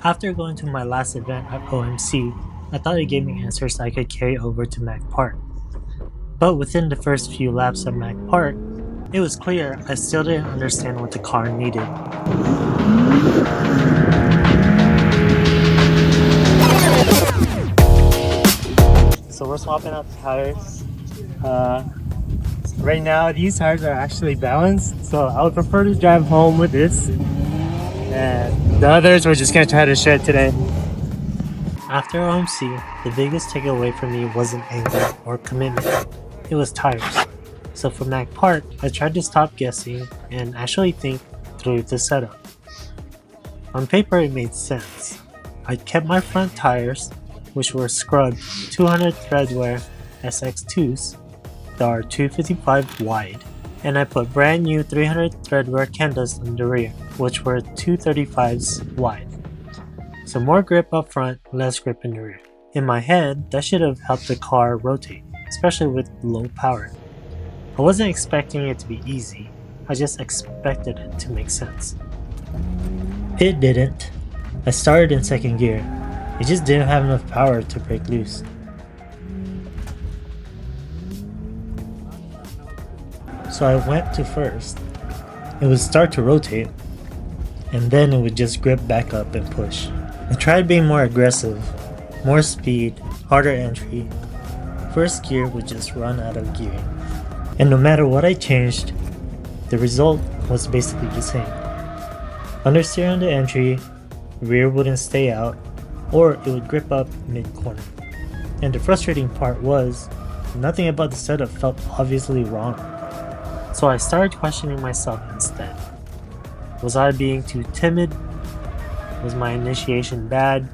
After going to my last event at OMC, I thought it gave me answers I could carry over to Mac Park. But within the first few laps at Mac Park, it was clear I still didn't understand what the car needed. So we're swapping out the tires. Right now, these tires are actually balanced, so I would prefer to drive home with this. And the others we're just gonna try to shred today. After OMC, the biggest takeaway for me wasn't anger or commitment, it was tires. So for Mac Park, I tried to stop guessing and actually think through the setup. On paper it made sense. I kept my front tires, which were scrubbed 200 threadwear SX2s that are 255 wide, and I put brand new 300 threadwear Kendas in the rear, which were 235s wide. So more grip up front, less grip in the rear. In my head, that should have helped the car rotate, especially with low power. I wasn't expecting it to be easy, I just expected it to make sense. It didn't. I started in second gear, it just didn't have enough power to break loose. So I went to first. It would start to rotate, and then it would just grip back up and push. I tried being more aggressive, more speed, harder entry. First gear would just run out of gearing. And no matter what I changed, the result was basically the same. Understeer on the entry, rear wouldn't stay out, or it would grip up mid-corner. And the frustrating part was, nothing about the setup felt obviously wrong. So I started questioning myself instead. Was I being too timid? Was my initiation bad?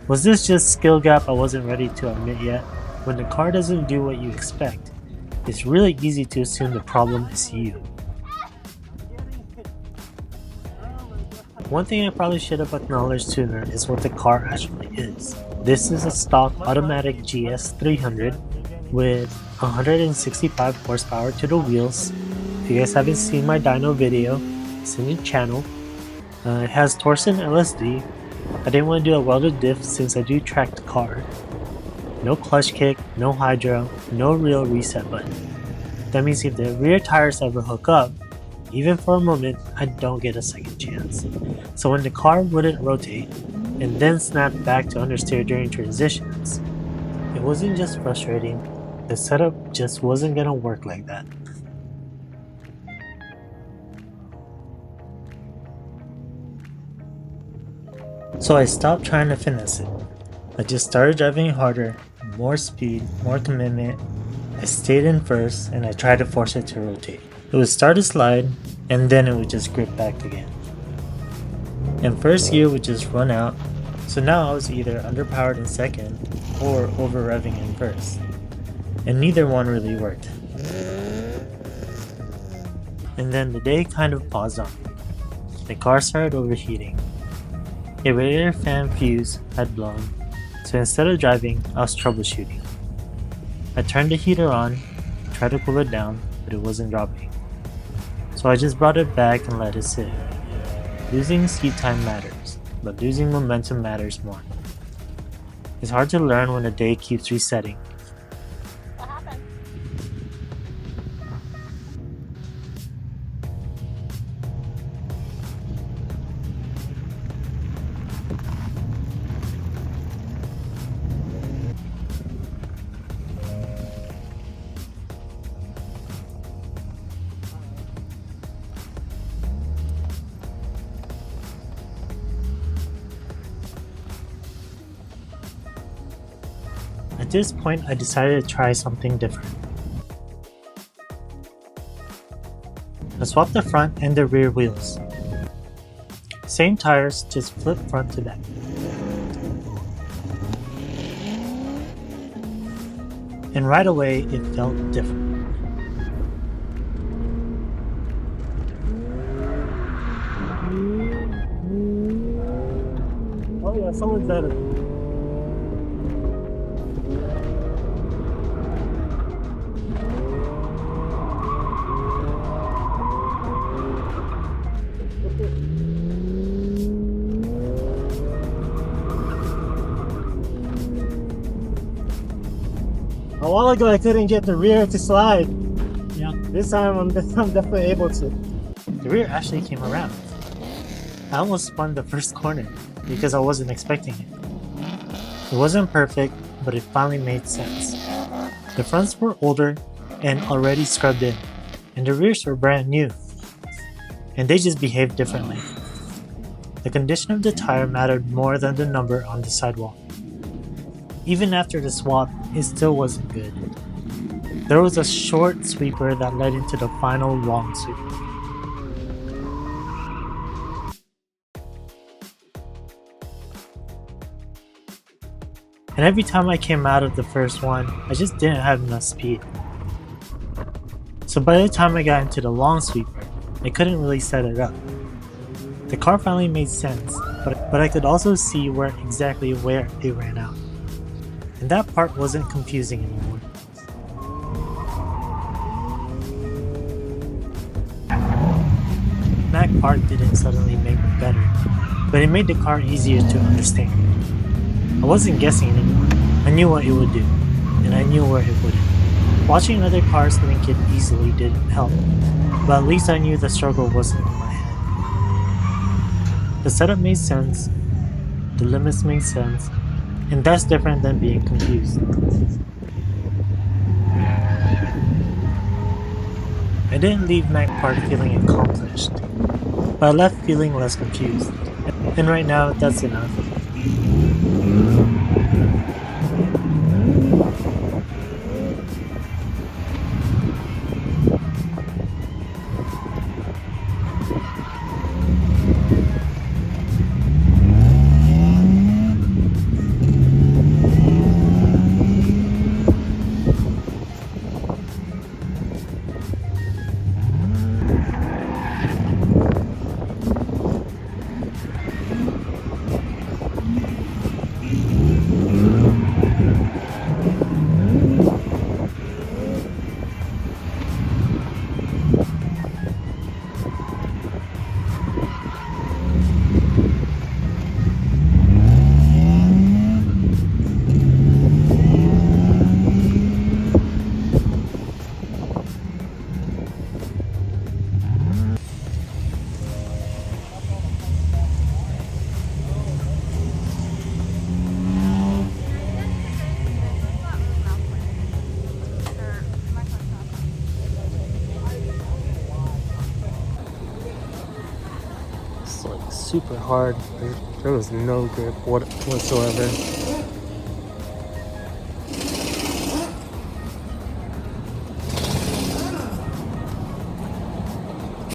Was this just skill gap I wasn't ready to admit yet? When the car doesn't do what you expect, it's really easy to assume the problem is you. One thing I probably should have acknowledged sooner is what the car actually is. This is a stock automatic GS300 with 165 horsepower to the wheels. If you guys haven't seen my dyno video, it's in the channel. It has Torsen LSD. I didn't want to do a welded diff since I do track the car. No clutch kick, no hydro, no real reset button. That means if the rear tires ever hook up, even for a moment, I don't get a second chance. So when the car wouldn't rotate, and then snap back to understeer during transitions, it wasn't just frustrating, the setup just wasn't gonna work like that. So I stopped trying to finesse it. I just started driving harder, more speed, more commitment. I stayed in first and I tried to force it to rotate. It would start to slide and then it would just grip back again. And first gear would just run out, so now I was either underpowered in second or over revving in first. And neither one really worked. And then the day kind of paused on me. The car started overheating. A radiator fan fuse had blown, so instead of driving, I was troubleshooting. I turned the heater on, tried to cool it down, but it wasn't dropping. So I just brought it back and let it sit. Losing seat time matters, but losing momentum matters more. It's hard to learn when the day keeps resetting. What happened? At this point, I decided to try something different. I swapped the front and the rear wheels. Same tires, just flip front to back. And right away, it felt different. Oh yeah, someone's better. A while ago I couldn't get the rear to slide. Yeah. This time I'm definitely able to. The rear actually came around. I almost spun the first corner because I wasn't expecting it. It wasn't perfect, but it finally made sense. The fronts were older and already scrubbed in, and the rears were brand new. And they just behaved differently. The condition of the tire mattered more than the number on the sidewall. Even after the swap, it still wasn't good. There was a short sweeper that led into the final long sweep. And every time I came out of the first one, I just didn't have enough speed. So by the time I got into the long sweeper, I couldn't really set it up. The car finally made sense, but I could also see exactly where it ran out. And that part wasn't confusing anymore. Mac Park didn't suddenly make me better, but it made the car easier to understand. I wasn't guessing anymore. I knew what it would do, and I knew where it wouldn't. Watching other cars link it easily didn't help, but at least I knew the struggle wasn't in my head. The setup made sense, the limits made sense, and that's different than being confused. I didn't leave Mac Park feeling accomplished, but I left feeling less confused, and right now that's enough. It's like super hard. There was no grip whatsoever.